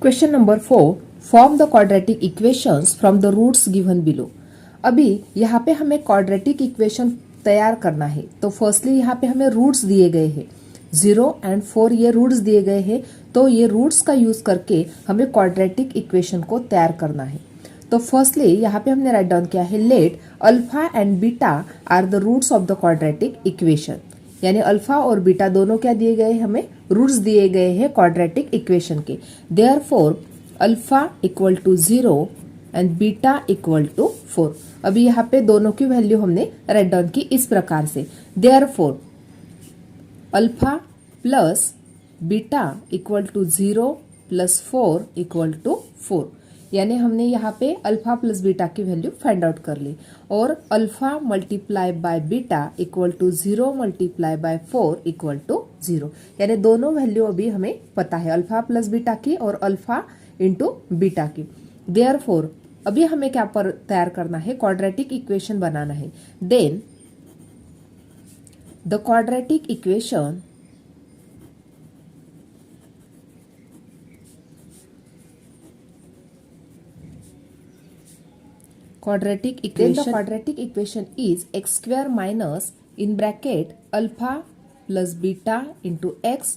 Question number 4, form the quadratic equations from the roots given below. अभी यहाँ पे हमें क्वाड्रेटिक इक्वेशन तैयार करना है। तो फर्स्टली यहाँ पे हमें रूट्स दिए गए हैं 0 एंड 4, ये रूट्स दिए गए हैं। तो ये रूट्स का यूज करके हमें क्वाड्रेटिक इक्वेशन को तैयार करना है। तो फर्स्टली यहाँ पे हमने राइट डाउन किया है, let alpha and beta are the roots of the quadratic equation. यानी अल्फा और बीटा दोनों क्या दिए गए, हमें रूट्स दिए गए हैं क्वाड्रेटिक इक्वेशन के। Therefore alpha equal to 0 and beta equal to 4। अभी यहाँ पे दोनों की वैल्यू हमने राइट डाउन की इस प्रकार से, therefore alpha plus beta equal to 0 plus 4 equal to 4। यानी हमने यहाँ पे अल्फा प्लस बीटा की वैल्यू फाइंड आउट कर ली। और alpha multiply by beta equal to 0 multiply by 4 equal to 0। यानी दोनों वैल्यू अभी हमें पता है, अल्फा प्लस बीटा की और अल्फा इंटू बीटा की। देयरफॉर अभी हमें क्या पर तैयार करना है, क्वाड्रेटिक इक्वेशन बनाना है। Then the quadratic equation quadratic equation. Then the quadratic equation is x square minus in bracket alpha plus beta into x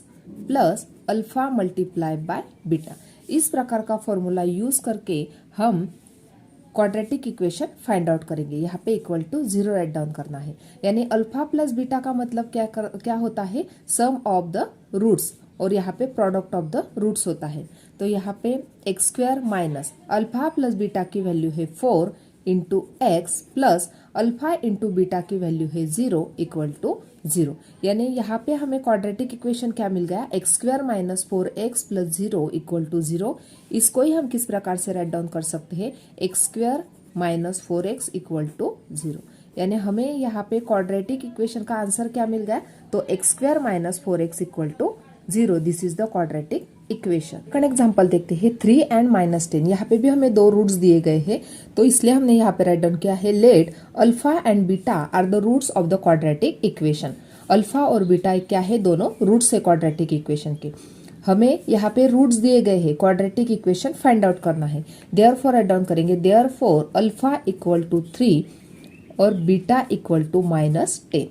plus alpha multiply by beta। इस प्रकार का फॉर्मूला यूज करके हम क्वाड्रेटिक इक्वेशन फाइंड आउट करेंगे। यहाँ पे equal to 0 write down करना है। यानी अल्फा प्लस बीटा का मतलब क्या होता है, सम ऑफ द रूट्स, और यहाँ पे प्रोडक्ट ऑफ द रूट्स होता है। तो यहाँ पे x square minus alpha plus beta की वैल्यू है 4 into x plus alpha into beta की वैल्यू है 0 इक्वल टू 0। यानी यहाँ पे हमें क्वाड्रेटिक इक्वेशन क्या मिल गया, x square minus 4x plus 0 equal to 0। इसको ही हम किस प्रकार से राइट डाउन कर सकते हैं, x square minus 4x equal to 0। यानी हमें यहाँ पे क्वाड्रेटिक इक्वेशन का आंसर क्या मिल गया, तो x square minus 4x equal to 0। This is the quadratic equation. Second example देखते हैं, 3 एंड -10। यहाँ पे भी हमें दो रूट्स दिए गए हैं, तो इसलिए हमने यहाँ पे राइट डाउन किया है, let alpha and beta are the roots of the quadratic equation. Alpha और बीटा क्या है, दोनों रूट्स है क्वाड्रेटिक इक्वेशन के। हमें यहाँ पे रूट्स दिए गए हैं, क्वाड्रेटिक इक्वेशन फाइंड आउट करना है। देयरफॉर राइट डाउन करेंगे, देयरफॉर अल्फा इक्वल टू 3 और बीटा इक्वल टू -10।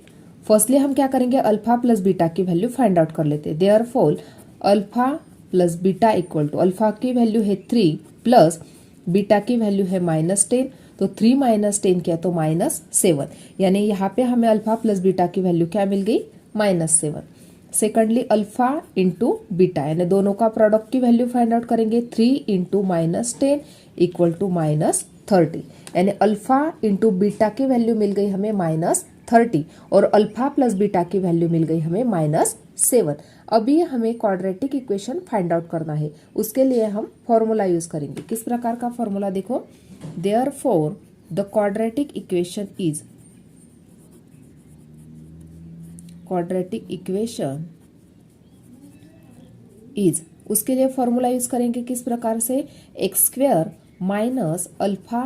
फर्स्टली हम क्या करेंगे, अल्फा प्लस बीटा की वैल्यू फाइंड आउट कर लेते हैं। Therefore alpha plus beta equal to, alpha की वैल्यू है 3 प्लस बीटा की वैल्यू है -10। तो 3 माइनस 10 क्या, तो -7। यानी यहाँ पे हमें अल्फा प्लस बीटा की वैल्यू क्या मिल गई, -7। सेकंडली अल्फा इंटू बीटा, यानी दोनों का प्रोडक्ट की वैल्यू फाइंड आउट करेंगे, 3 इंटू -10 इक्वल टू -30। यानी अल्फा इंटू बीटा की वैल्यू मिल गई हमें -30 और अल्फा प्लस बीटा की वैल्यू मिल गई हमें -7। अभी हमें क्वाड्रेटिक इक्वेशन फाइंड आउट करना है, उसके लिए हम फॉर्मूला यूज करेंगे। किस प्रकार का फॉर्मूला देखो, therefore the quadratic equation is, quadratic equation is, उसके लिए फॉर्मूला यूज करेंगे किस प्रकार से, x square minus alpha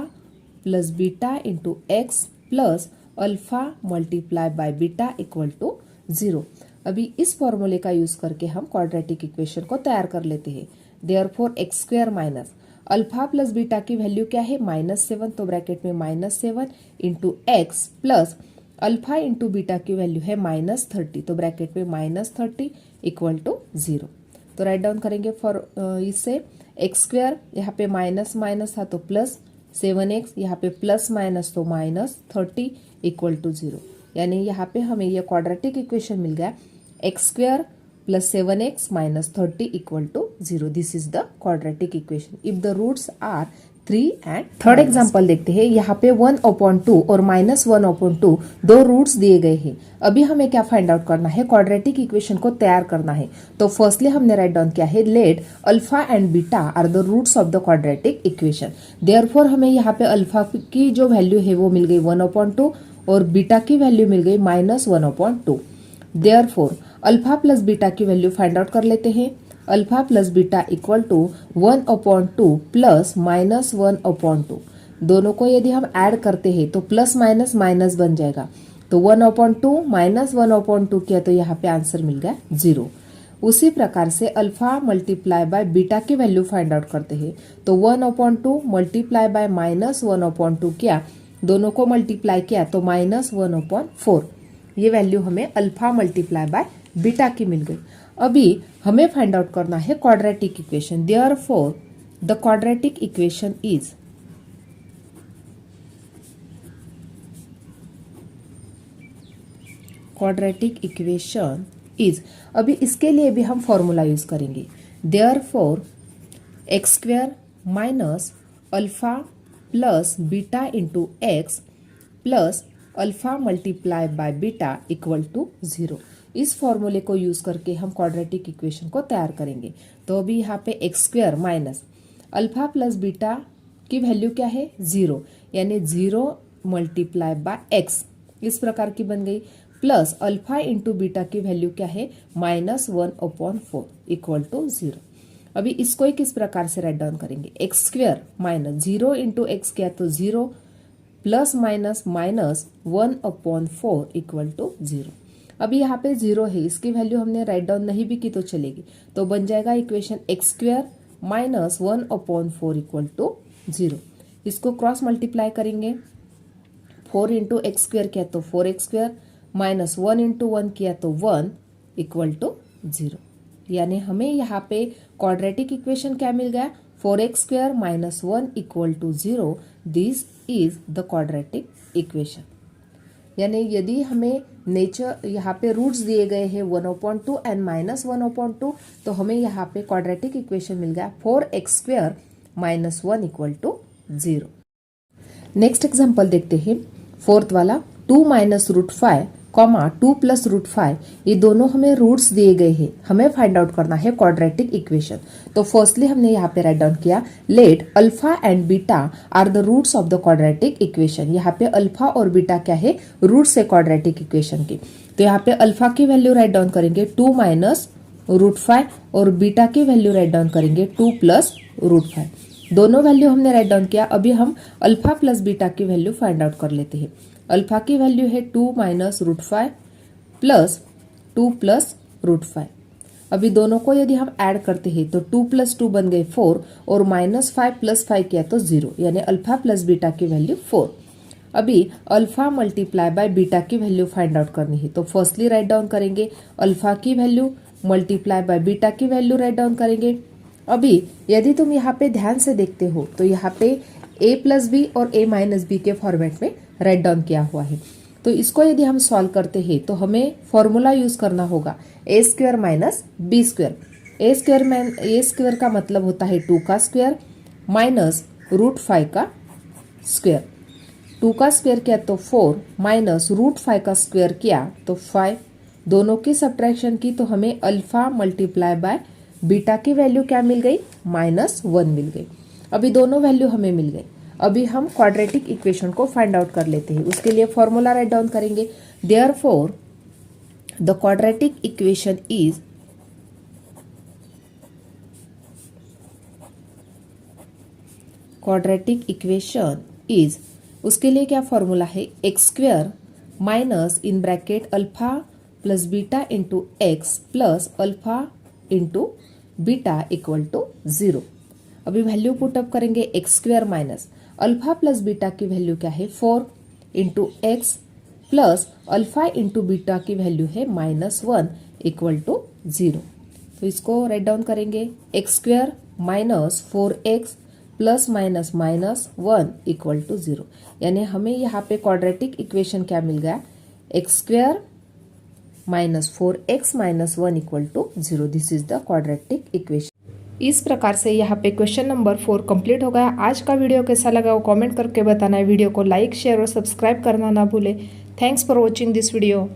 plus beta into x plus alpha multiply by beta equal to 0। अभी इस फॉर्मूले का यूज करके हम क्वाड्रेटिक इक्वेशन को तैयार कर लेते हैं। Therefore x square minus alpha plus beta की वैल्यू क्या है, -7, तो ब्रैकेट में -7 into x plus alpha into beta की वैल्यू है -30, तो ब्रैकेट में -30 इक्वल टू 0। तो राइट डाउन करेंगे फॉर इससे, एक्स स्क्वायर यहाँ पे माइनस माइनस था तो प्लस 7x, यहाँ पे प्लस माइनस तो -30 इक्वल टू 0। यानी यहाँ पे हमें यह क्वाड्रेटिक इक्वेशन मिल गया, x square plus 7x minus 30 equal to 0। This is the quadratic equation if the roots are 3 and. Third example देखते हैं, यहाँ पे 1/2 और -1/2 दो रूट्स दिए गए हैं। अभी हमें क्या फाइंड आउट करना है, क्वाड्रेटिक इक्वेशन को तैयार करना है। तो फर्स्टली हमने राइट डाउन किया है, let alpha and beta are the roots of the quadratic equation. Therefore हमें यहाँ पे अल्फा की जो वैल्यू है वो मिल गई 1/2 और बीटा की वैल्यू मिल गई -1/2। देयरफॉर अल्फा प्लस बीटा की वैल्यू फाइंड आउट कर लेते हैं। Alpha plus beta equal to 1/2 plus -1/2। दोनों को यदि हम ऐड करते हैं तो प्लस माइनस माइनस बन जाएगा। तो 1/2 -1/2 किया तो यहाँ पे आंसर मिल गया 0। उसी प्रकार से अल्फा मल्टीप्लाई बाय बीटा की वैल्यू फाइंड आउट करते हैं। तो 1/2 मल्टीप्लाई बाय -1/2 किया, दोनों को मल्टीप्लाई किया तो -1/4, ये वैल्यू हमें अल्फा मल्टीप्लाई बाय बीटा की मिल गई। अभी हमें फाइंड आउट करना है quadratic equation. Therefore the quadratic equation is अभी इसके लिए भी हम फॉर्मूला यूज करेंगे। Therefore x² minus alpha plus beta into x plus alpha multiply by beta equal to 0। इस फॉर्मूले को यूज करके हम क्वाड्रेटिक इक्वेशन को तैयार करेंगे। तो अभी यहाँ पे x² minus alpha plus beta की वैल्यू क्या है 0, यानी 0 मल्टीप्लाई बाय एक्स इस प्रकार की बन गई, प्लस अल्फा इंटू बीटा की वैल्यू क्या है -1/4 इक्वल टू 0। अभी इसको किस प्रकार से राइट डाउन करेंगे, x² माइनस 0 इंटू एक्स किया तो 0 प्लस माइनस -1/4 इक्वल टू 0। अभी यहाँ पे 0 है, इसकी वैल्यू हमने राइट डाउन नहीं भी की तो चलेगी, तो बन जाएगा equation x² minus 1/4 equal to 0। इसको क्रॉस मल्टीप्लाई करेंगे, 4 इंटू x² किया तो 4x² माइनस 1 इंटू 1 किया तो 1 इक्वल टू 0। यानी हमें यहाँ पे क्वाड्रेटिक इक्वेशन क्या मिल गया, 4x² minus 1 equal to 0। This is the quadratic equation. यानी यदि हमें नेचर यहाँ पे रूट्स दिए गए हैं 1/2 एंड -1/2, तो हमें यहाँ पे क्वाड्रेटिक इक्वेशन मिल गया 4x² minus 1 equal to 0। Next example देखते हैं, फोर्थ वाला 2 माइनस √5 2 प्लस √5, ये दोनों हमें रूट्स दिए गए हैं। हमें फाइंड आउट करना है क्वाड्रेटिक इक्वेशन। तो फर्स्टली हमने यहाँ पे राइट डाउन किया, let alpha and beta are the roots of the quadratic equation. यहाँ पे अल्फा और बीटा क्या है, रूट्स है क्वाड्रेटिक इक्वेशन की। तो यहाँ पे अल्फा की वैल्यू राइट डाउन करेंगे 2 माइनस √5 और बीटा की वैल्यू राइट डाउन करेंगे 2 प्लस √5। दोनों वैल्यू हमने राइट डाउन किया। अभी हम अल्फा प्लस बीटा की वैल्यू फाइंड आउट कर लेते हैं। अल्फा की वैल्यू है 2 माइनस √5 प्लस 2 प्लस √5। अभी दोनों को यदि हम ऐड करते हैं तो 2 प्लस 2 बन गए 4 और -5 प्लस 5 किया तो 0, यानी अल्फा प्लस बीटा की वैल्यू 4। अभी अल्फा मल्टीप्लाई बाय बीटा की वैल्यू फाइंड आउट करनी है। तो फर्स्टली राइट डाउन करेंगे अल्फा की वैल्यू मल्टीप्लाई बाय बीटा की वैल्यू राइट डाउन करेंगे। अभी यदि तुम यहाँ पे ध्यान से देखते हो तो यहाँ पे a प्लस बी और a माइनस बी के फॉर्मेट में राइट डाउन किया हुआ है। तो इसको यदि हम सॉल्व करते हैं तो हमें फॉर्मूला यूज करना होगा a² माइनस b²। a² का मतलब होता है 2 का स्क्वायर माइनस √5 का स्क्वायर। 2 का स्क्वायर किया तो 4 माइनस √5 का स्क्वायर किया तो 5। दोनों की सब्ट्रैक्शन की तो हमें अल्फा मल्टीप्लाई बाय बीटा की वैल्यू क्या मिल गई, -1 मिल गई। अभी दोनों वैल्यू हमें मिल गई। अभी हम क्वाड्रेटिक इक्वेशन को फाइंड आउट कर लेते हैं। उसके लिए फॉर्मूला राइट डाउन करेंगे। Therefore the quadratic equation is उसके लिए क्या फॉर्मूला है, x² minus in bracket alpha plus beta into x plus alpha into beta equal to 0। अभी वैल्यू पुटअप करेंगे, x² minus alpha plus beta की value क्या है 4 into x plus alpha into beta की वैल्यू है -1 equal to 0। तो इसको right down करेंगे, x² minus 4x plus -1 equal to 0। यानी हमें यहाँ पे क्वाड्रेटिक इक्वेशन क्या मिल गया, x² minus 4x minus 1 equal to 0। This is the quadratic equation. इस प्रकार से यहाँ पे क्वेश्चन नंबर 4 कंप्लीट हो गया। आज का वीडियो कैसा लगा वो कमेंट करके बताना है। वीडियो को लाइक शेयर और सब्सक्राइब करना ना भूले। Thanks for watching this video.